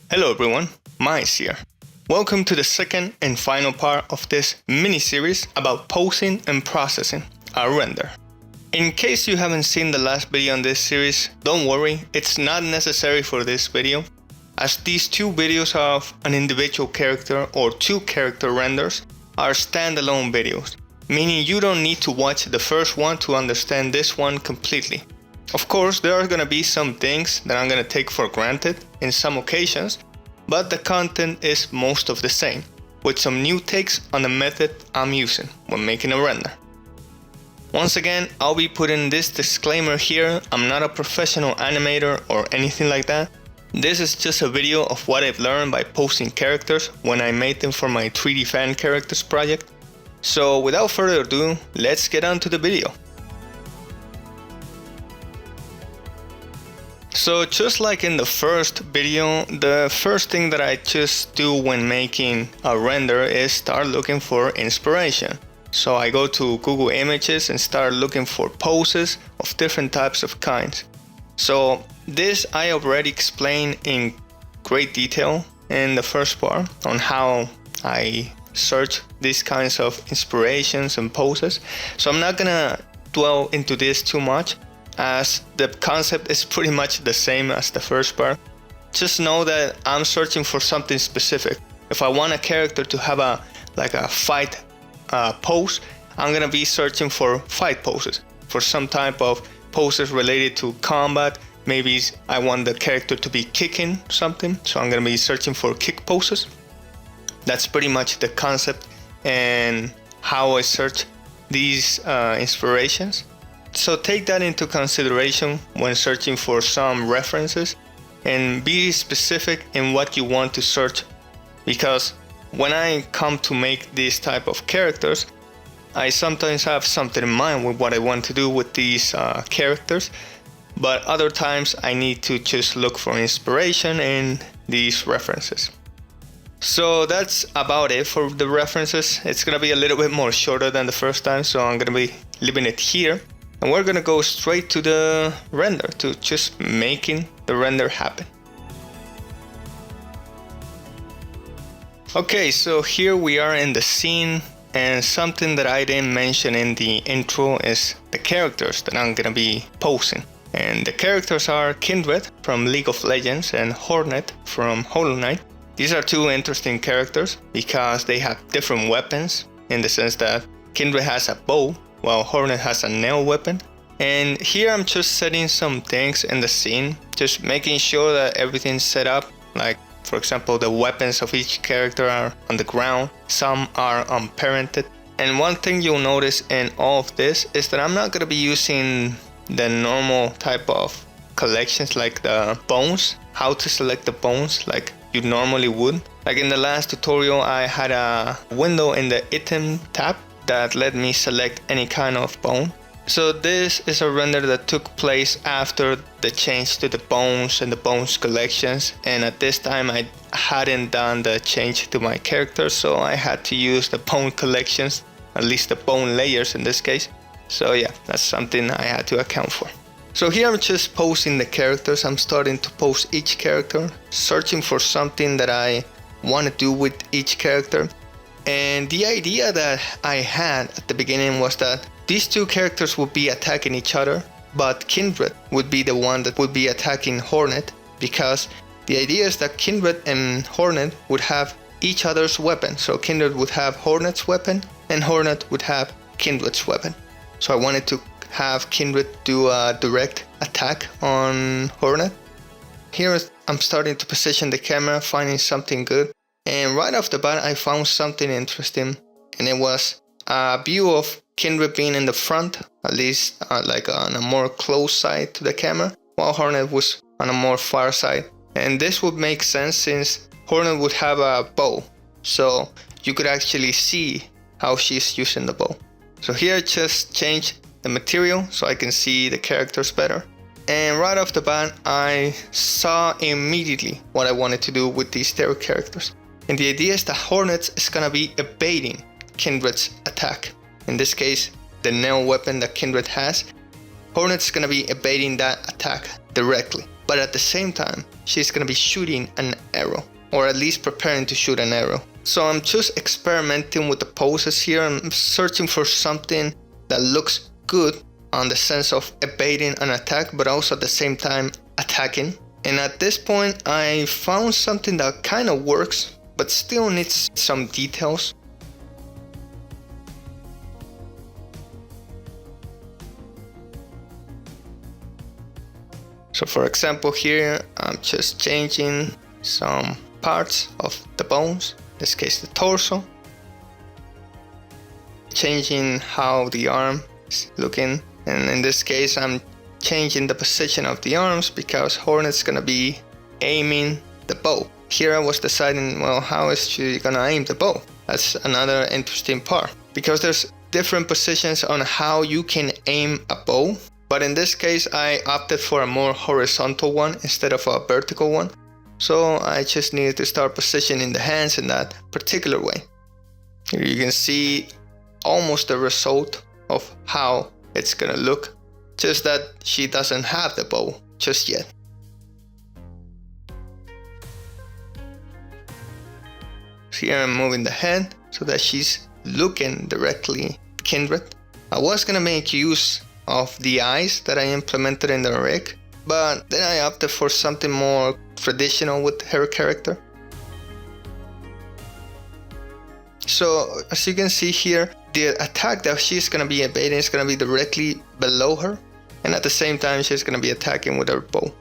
Hello everyone, Mice here. Welcome to the second and final part of this mini-series about posing and processing a render. In case you haven't seen the last video on this series, don't worry, it's not necessary for this video, as these two videos of an individual character or two character renders are standalone videos, meaning you don't need to watch the first one to understand this one completely. Of course, there are gonna be some things that I'm gonna take for granted in some occasions, but the content is most of the same, with some new takes on the method I'm using when making a render. Once again, I'll be putting this disclaimer here, I'm not a professional animator or anything like that. This is just a video of what I've learned by posting characters when I made them for my 3D fan characters project. So without further ado, let's get on to the video. So just like in the first video, the first thing that I just do when making a render is start looking for inspiration. So I go to Google Images and start looking for poses of different types of kinds. So this I already explained in great detail in the first part on how I search these kinds of inspirations and poses. So I'm not gonna dwell into this too much, as the concept is pretty much the same as the first part. Just know that I'm searching for something specific. If I want a character to have a fight pose, I'm gonna be searching for fight poses, for some type of poses related to combat. Maybe I want the character to be kicking something, so I'm gonna be searching for kick poses. That's pretty much the concept and how I search these inspirations. So take that into consideration when searching for some references and be specific in what you want to search, because when I come to make these type of characters, I sometimes have something in mind with what I want to do with these characters, but other times I need to just look for inspiration in these references. So that's about it for the references. It's gonna be a little bit more shorter than the first time, so I'm gonna be leaving it here. And we're gonna go straight to the render, to just making the render happen. Okay, so here we are in the scene, and something that I didn't mention in the intro is the characters that I'm gonna be posing. And the characters are Kindred from League of Legends and Hornet from Hollow Knight. These are two interesting characters because they have different weapons, in the sense that Kindred has a bow while Hornet has a nail weapon. And here I'm just setting some things in the scene, just making sure that everything's set up. Like, for example, the weapons of each character are on the ground, some are unparented. And one thing you'll notice in all of this is that I'm not going to be using the normal type of collections like the bones, how to select the bones like you normally would. Like in the last tutorial, I had a window in the item tab that let me select any kind of bone. So this is a render that took place after the change to the bones and the bones collections, and at this time I hadn't done the change to my character, so I had to use the bone collections, at least the bone layers in this case. So yeah, that's something I had to account for. So here I'm just posing the characters. I'm starting to pose each character, searching for something that I want to do with each character. And the idea that I had at the beginning was that these two characters would be attacking each other, but Kindred would be the one that would be attacking Hornet, because the idea is that Kindred and Hornet would have each other's weapon. So Kindred would have Hornet's weapon and Hornet would have Kindred's weapon. So I wanted to have Kindred do a direct attack on Hornet. Here I'm starting to position the camera, finding something good. And right off the bat, I found something interesting, and it was a view of Kindred being in the front, at least like on a more close side to the camera, while Hornet was on a more far side. And this would make sense since Hornet would have a bow, so you could actually see how she's using the bow. So here I just changed the material so I can see the characters better. And right off the bat, I saw immediately what I wanted to do with these two characters. And the idea is that Hornet is gonna be evading Kindred's attack. In this case, the nail weapon that Kindred has, Hornet's gonna be evading that attack directly. but at the same time, she's gonna be shooting an arrow, or at least preparing to shoot an arrow. So I'm just experimenting with the poses here. I'm searching for something that looks good on the sense of evading an attack, but also at the same time attacking. And at this point, I found something that kind of works, but still needs some details. So for example here, I'm just changing some parts of the bones, in this case the torso. Changing how the arm is looking, and in this case I'm changing the position of the arms because Hornet's gonna be aiming the bow. Here I was deciding, well, how is she gonna aim the bow? That's another interesting part, because there's different positions on how you can aim a bow. But in this case, I opted for a more horizontal one instead of a vertical one. So I just needed to start positioning the hands in that particular way. Here you can see almost the result of how it's gonna look. Just that she doesn't have the bow just yet. So here I'm moving the head so that she's looking directly at Kindred. I was gonna make use of the eyes that I implemented in the rig, but then I opted for something more traditional with her character. So as you can see here, the attack that she's gonna be evading is gonna be directly below her, and at the same time she's gonna be attacking with her bow.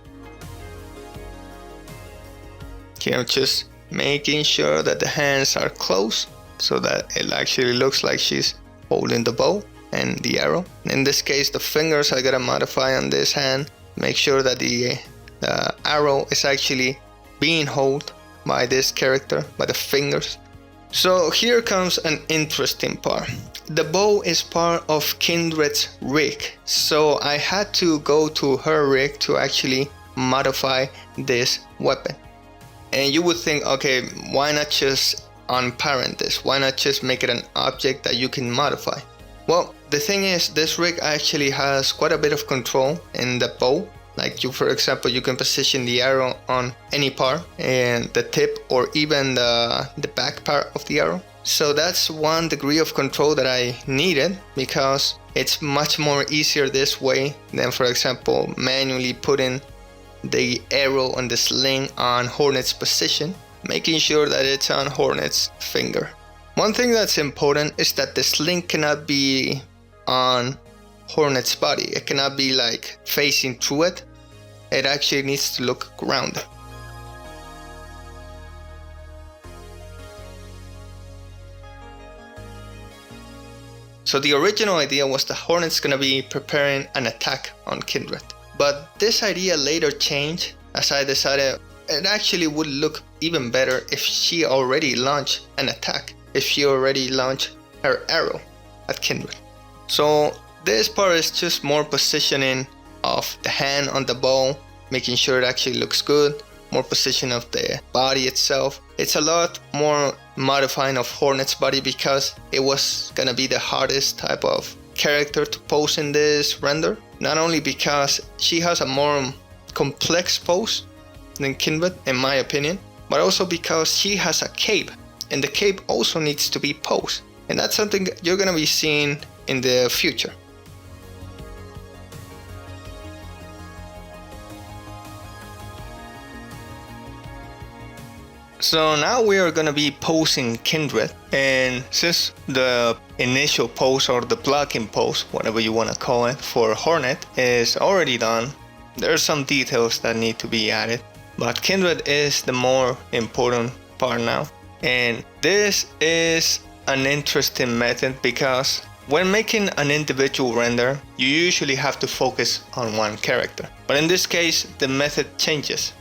Here I'm just making sure that the hands are close so that it actually looks like she's holding the bow and the arrow. In this case, the fingers I gotta modify on this hand, make sure that the arrow is actually being held by this character, by the fingers. So here comes an interesting part. The bow is part of Kindred's rig, so I had to go to her rig to actually modify this weapon. And you would think, okay, why not just unparent this? Why not just make it an object that you can modify? Well, the thing is, this rig actually has quite a bit of control in the bow. Like you, for example, you can position the arrow on any part, and the tip or even the back part of the arrow. So that's one degree of control that I needed, because it's much more easier this way than, for example, manually putting the arrow on the sling on Hornet's position, making sure that it's on Hornet's finger. One thing that's important is that the sling cannot be on Hornet's body. It cannot be like facing through it. It actually needs to look grounded. So the original idea was the Hornet's gonna be preparing an attack on Kindred. But this idea later changed as I decided it actually would look even better if she already launched an attack. If she already launched her arrow at Kindred. So this part is just more positioning of the hand on the bow, making sure it actually looks good, more position of the body itself. It's a lot more modifying of Hornet's body because it was gonna be the hardest type of character to pose in this render. Not only because she has a more complex pose than Kindred, in my opinion, but also because she has a cape. And the cape also needs to be posed. And that's something you're gonna be seeing in the future. So now we are gonna be posing Kindred. And since the initial pose or the blocking pose, whatever you wanna call it, for Hornet is already done, there are some details that need to be added. But Kindred is the more important part now. And this is an interesting method because when making an individual render, you usually have to focus on one character. But in this case, the method changes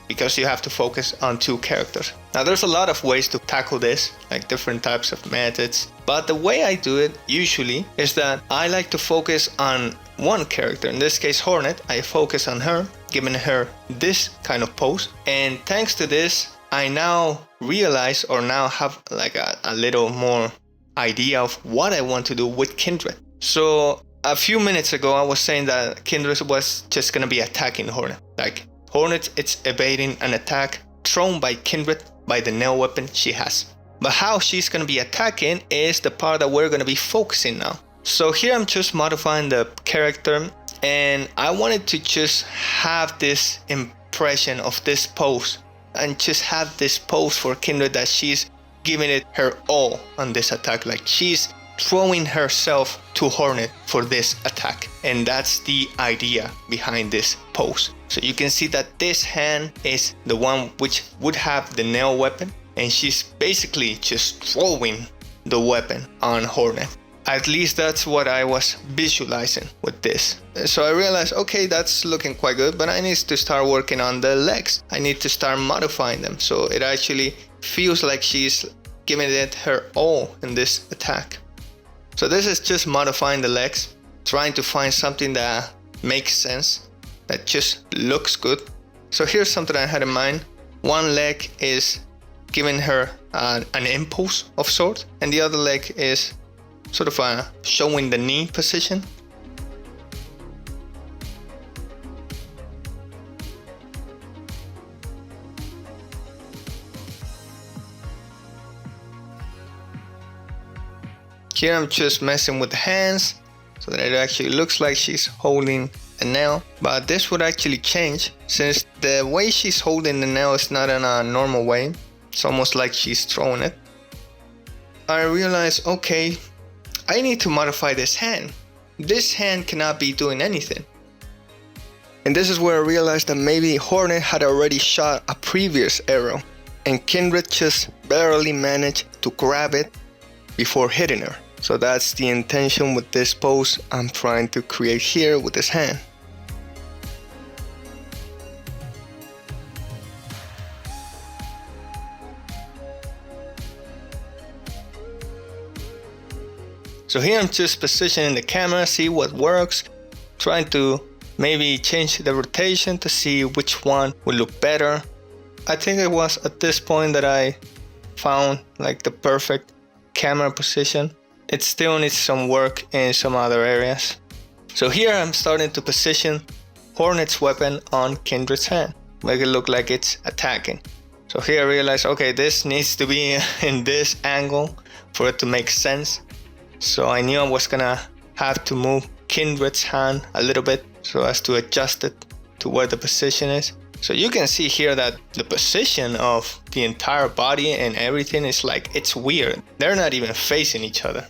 because you have to focus on two characters. Now there's a lot of ways to tackle this, like different types of methods. But the way I do it usually is that I like to focus on one character. In this case, Hornet, I focus on her, giving her this kind of pose. And thanks to this, I now realize or now have like a little more idea of what I want to do with Kindred. So a few minutes ago I was saying that Kindred was just gonna be attacking Hornet. Like Hornet is evading an attack thrown by Kindred by the nail weapon she has. But how she's going to be attacking is the part that we're going to be focusing now. So here I'm just modifying the character, and I wanted to just have this impression of this pose, and just have this pose for Kindred that she's giving it her all on this attack, like she's throwing herself to Hornet for this attack. And that's the idea behind this pose. So you can see that this hand is the one which would have the nail weapon, and she's basically just throwing the weapon on Hornet. At least that's what I was visualizing with this. So I realized, okay, that's looking quite good, but I need to start working on the legs. I need to start modifying them so it actually feels like she's giving it her all in this attack. So this is just modifying the legs, trying to find something that makes sense, that just looks good. So here's something I had in mind. One leg is giving her an impulse of sort, and the other leg is sort of showing the knee position. Here I'm just messing with the hands so that it actually looks like she's holding a nail, but this would actually change since the way she's holding the nail is not in a normal way. It's almost like she's throwing it. I realized, okay, I need to modify this hand. This hand cannot be doing anything. And this is where I realized that maybe Hornet had already shot a previous arrow, and Kindred just barely managed to grab it before hitting her. So that's the intention with this pose I'm trying to create here with this hand. So here I'm just positioning the camera, see what works, trying to maybe change the rotation to see which one will look better. I think it was at this point that I found like the perfect camera position. It still needs some work in some other areas. So here I'm starting to position Hornet's weapon on Kindred's hand, make it look like it's attacking. So here I realized, okay, this needs to be in this angle for it to make sense. So I knew I was gonna have to move Kindred's hand a little bit so as to adjust it to where the position is. So you can see here that the position of the entire body and everything is like, it's weird. They're not even facing each other.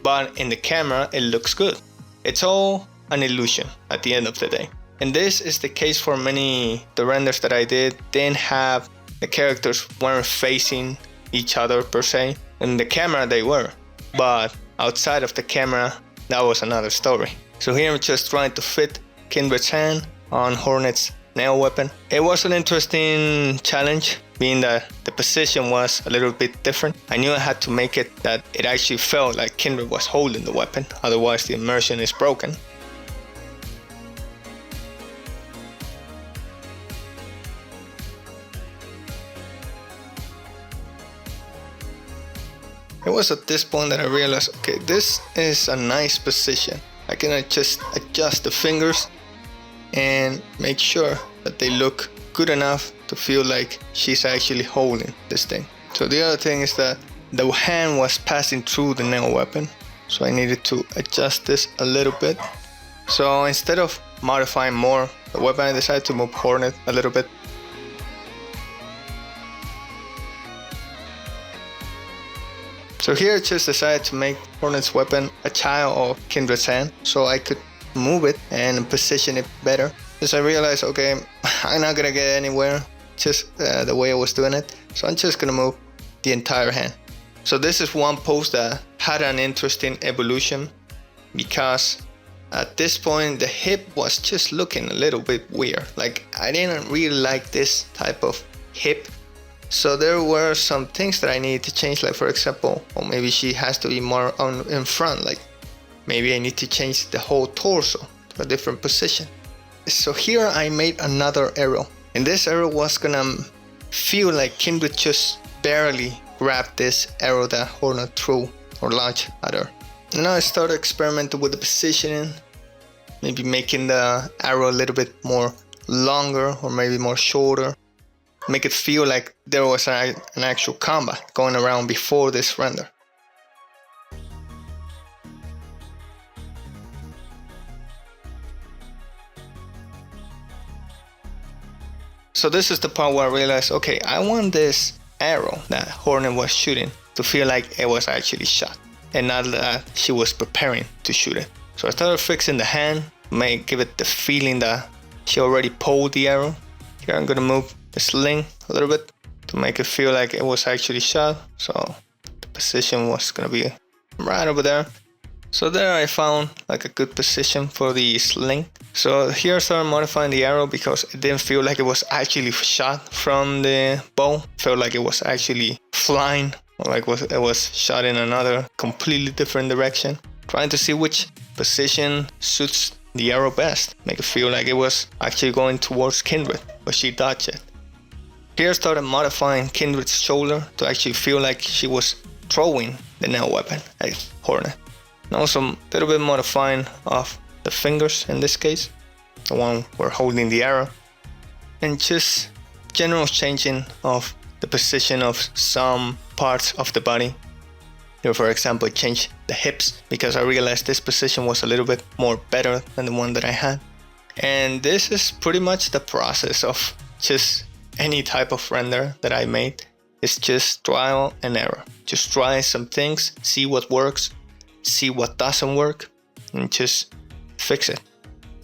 But in the camera, it looks good. It's all an illusion at the end of the day. And this is the case for many, the renders that I didn't have, the characters weren't facing each other per se. In the camera they were, but outside of the camera, that was another story. So here I'm just trying to fit Kindred's hand on Hornet's nail weapon. It was an interesting challenge, being that the position was a little bit different. I knew I had to make it that it actually felt like Kindred was holding the weapon, otherwise the immersion is broken. It was at this point that I realized, okay, this is a nice position. I can just adjust the fingers and make sure that they look good enough to feel like she's actually holding this thing. So the other thing is that the hand was passing through the nail weapon, so I needed to adjust this a little bit. So instead of modifying more the weapon, I decided to move Hornet a little bit. So here I just decided to make Hornet's weapon a child of Kindred's hand so I could move it and position it better. Because I realized, okay, I'm not gonna get anywhere just the way I was doing it. So I'm just gonna move the entire hand. So this is one pose that had an interesting evolution because at this point the hip was just looking a little bit weird. Like I didn't really like this type of hip. So there were some things that I needed to change, like for example, or maybe she has to be more in front, like maybe I need to change the whole torso to a different position. So here I made another arrow, and this arrow was gonna feel like Kindred just barely grabbed this arrow that Hornet threw or launched at her. And now I started experimenting with the positioning, maybe making the arrow a little bit more longer or maybe more shorter. Make it feel like there was an actual combat going around before this render. So this is the part where I realized, okay, I want this arrow that Hornet was shooting to feel like it was actually shot and not that she was preparing to shoot it. So I started fixing the hand, give it the feeling that she already pulled the arrow. Here I'm gonna move the sling a little bit to make it feel like it was actually shot. So the position was gonna be right over there. So there I found like a good position for the sling. So here I started modifying the arrow because it didn't feel like it was actually shot from the bow. It felt like it was actually flying, or like it was shot in another completely different direction. Trying to see which position suits the arrow best. Make it feel like it was actually going towards Kindred, but she dodged it. Here I started modifying Kindred's shoulder to actually feel like she was throwing the nail weapon at Hornet. And also a little bit modifying of the fingers in this case, the one we're holding the arrow, and just general changing of the position of some parts of the body. Here, for example, I changed the hips because I realized this position was a little bit more better than the one that I had. And this is pretty much the process of just any type of render that I made. It's just trial and error. Just try some things, see what works, see what doesn't work, and just fix it.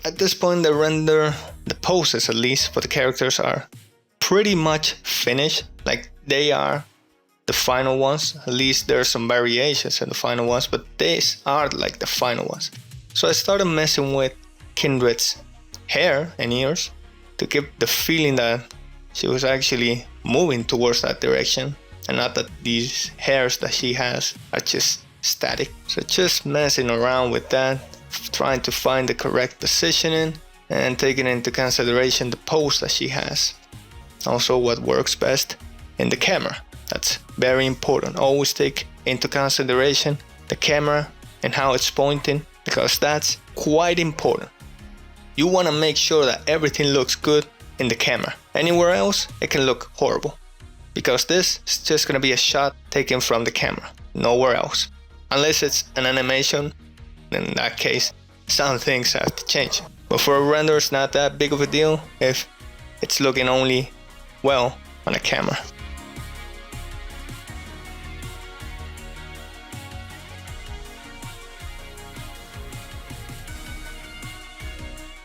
At this point, the render, the poses at least for the characters are pretty much finished. Like they are the final ones. At least there are some variations in the final ones, but these are like the final ones. So I started messing with Kindred's hair and ears to give the feeling that she was actually moving towards that direction and not that these hairs that she has are just static. So just messing around with that, trying to find the correct positioning and taking into consideration the pose that she has. Also what works best in the camera. That's very important. Always take into consideration the camera and how it's pointing, because that's quite important. You want to make sure that everything looks good in the camera. Anywhere else, it can look horrible, because this is just going to be a shot taken from the camera, nowhere else. Unless it's an animation, in that case, some things have to change. But for a render, it's not that big of a deal if it's looking only well on a camera.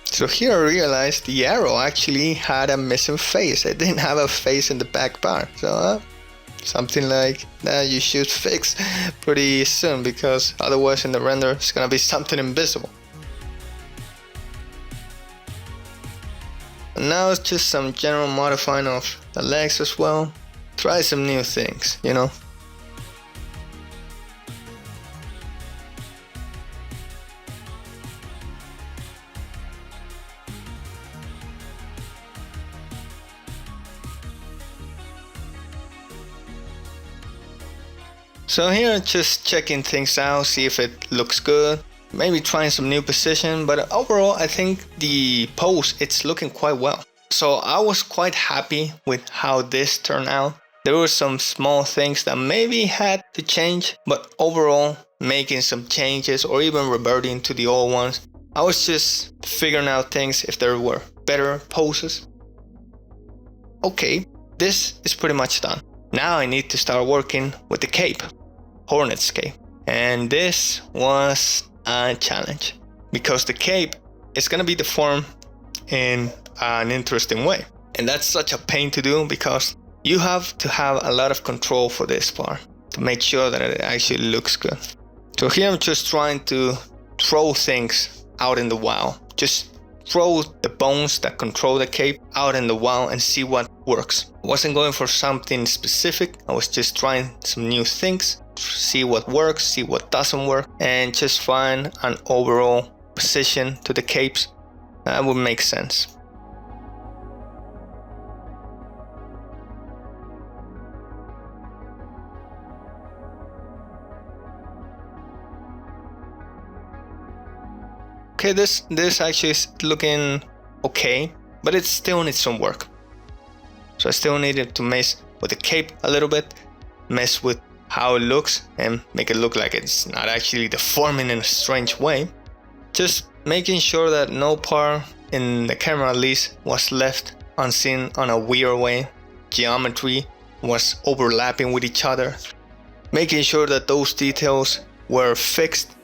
So here I realized the arrow actually had a missing face. It didn't have a face in the back bar. So something like that you should fix pretty soon, because otherwise in the render it's gonna be something invisible. And now it's just some general modifying of the legs as well. Try some new things, you know. So here just checking things out, see if it looks good, maybe trying some new position, but overall I think the pose, it's looking quite well. So I was quite happy with how this turned out. There were some small things that maybe had to change, but overall making some changes or even reverting to the old ones, I was just figuring out things if there were better poses. Okay, this is pretty much done. Now I need to start working with the cape. Hornet's cape, and this was a challenge because the cape is gonna be deformed in an interesting way, and that's such a pain to do because you have to have a lot of control for this part to make sure that it actually looks good. So here I'm just trying to throw things out in the wild, just throw the bones that control the cape out in the wild and see what works. I wasn't going for something specific, I was just trying some new things, see what works, see what doesn't work, and just find an overall position to the capes that would make sense. Okay, this actually is looking okay. but it still needs some work. So I still needed to mess with the cape a little bit, mess with how it looks and make it look like it's not actually deforming in a strange way. Just making sure that no part in the camera at least was left unseen on a weird way. Geometry was overlapping with each other. Making sure that those details were fixed.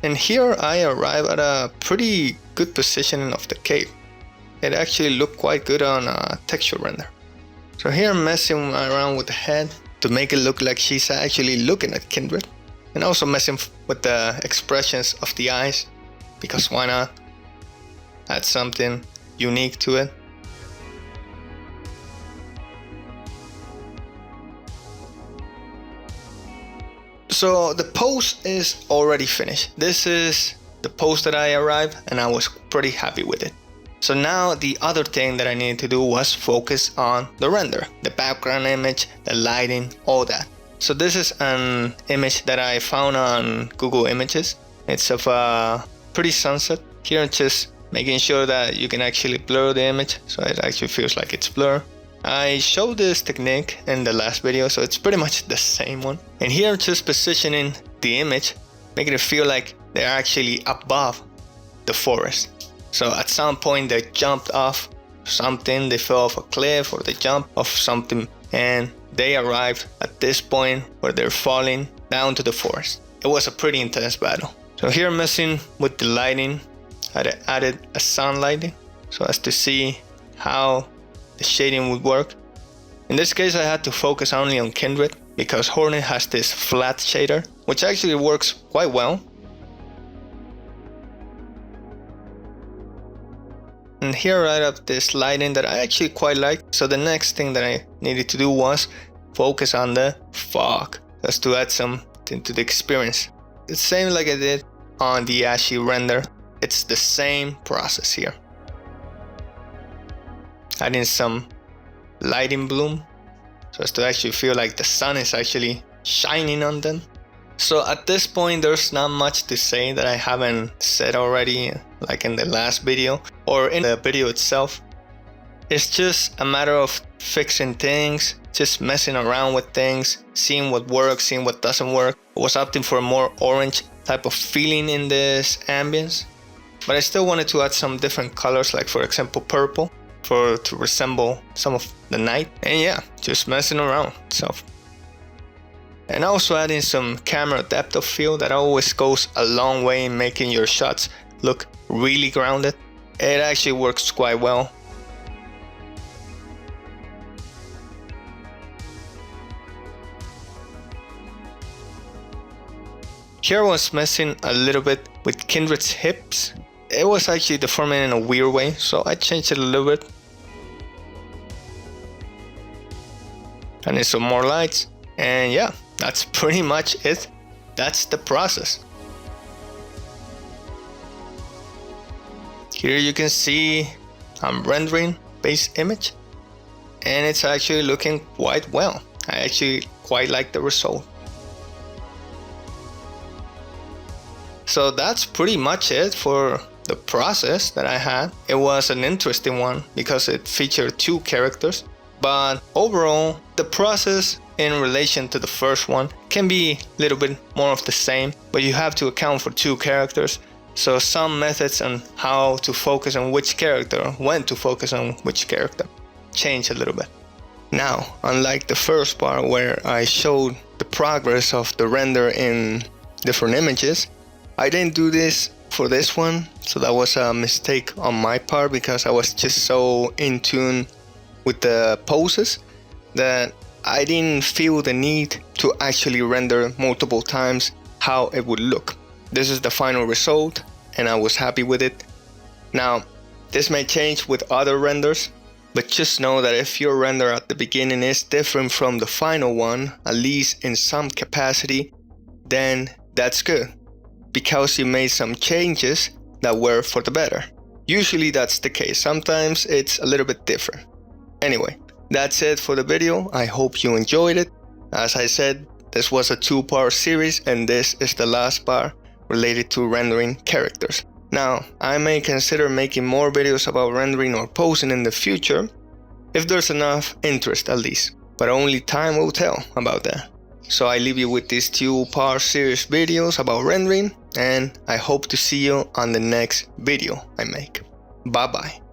And here I arrive at a pretty good positioning of the cape. It actually looked quite good on a texture render. So here I'm messing around with the head to make it look like she's actually looking at Kindred. And also messing with the expressions of the eyes, because why not? Add something unique to it. So the pose is already finished. This is the pose that I arrived and I was pretty happy with it. So now the other thing that I needed to do was focus on the render, the background image, the lighting, all that. So this is an image that I found on Google Images. It's of a pretty sunset. Here I'm just making sure that you can actually blur the image so it actually feels like it's blurred. I showed this technique in the last video, so it's pretty much the same one. And here I'm just positioning the image, making it feel like they're actually above the forest. So at some point they jumped off something, they fell off a cliff or they jumped off something and they arrived at this point where they're falling down to the forest. It was a pretty intense battle. So here I'm messing with the lighting. I added a sun lighting so as to see how the shading would work. In this case I had to focus only on Kindred because Hornet has this flat shader, which actually works quite well. And here I have this lighting that I actually quite like. So the next thing that I needed to do was focus on the fog, just to add something to the experience. It's the same like I did on the ashy render. It's the same process here. Adding some lighting bloom so as to actually feel like the sun is actually shining on them. So at this point there's not much to say that I haven't said already, like in the last video or in the video itself. It's just a matter of fixing things, just messing around with things, seeing what works, seeing what doesn't work. I was opting for a more orange type of feeling in this ambience, but I still wanted to add some different colors, like for example purple, to resemble some of the night. And yeah, just messing around. And also adding some camera depth of field that always goes a long way in making your shots look really grounded. It actually works quite well. Here I was messing a little bit with Kindred's hips. It was actually deforming in a weird way, so I changed it a little bit. And some more lights, and yeah, that's pretty much it. That's the process. Here you can see I'm rendering base image and it's actually looking quite well. I actually quite like the result. So that's pretty much it for the process that I had. It was an interesting one because it featured two characters, but overall the process in relation to the first one can be a little bit more of the same, but you have to account for two characters. So some methods on how to focus on which character, when to focus on which character, change a little bit. Now, unlike the first part where I showed the progress of the render in different images, I didn't do this for this one, so that was a mistake on my part because I was just so in tune with the poses that I didn't feel the need to actually render multiple times how it would look. This is the final result and I was happy with it. Now, this may change with other renders, but just know that if your render at the beginning is different from the final one, at least in some capacity, then that's good, because you made some changes that were for the better. Usually that's the case, sometimes it's a little bit different. Anyway, that's it for the video. I hope you enjoyed it. As I said, this was a 2-part series and this is the last part related to rendering characters. Now, I may consider making more videos about rendering or posing in the future, if there's enough interest at least, but only time will tell about that. So I leave you with these 2-part series videos about rendering, and I hope to see you on the next video I make. Bye bye.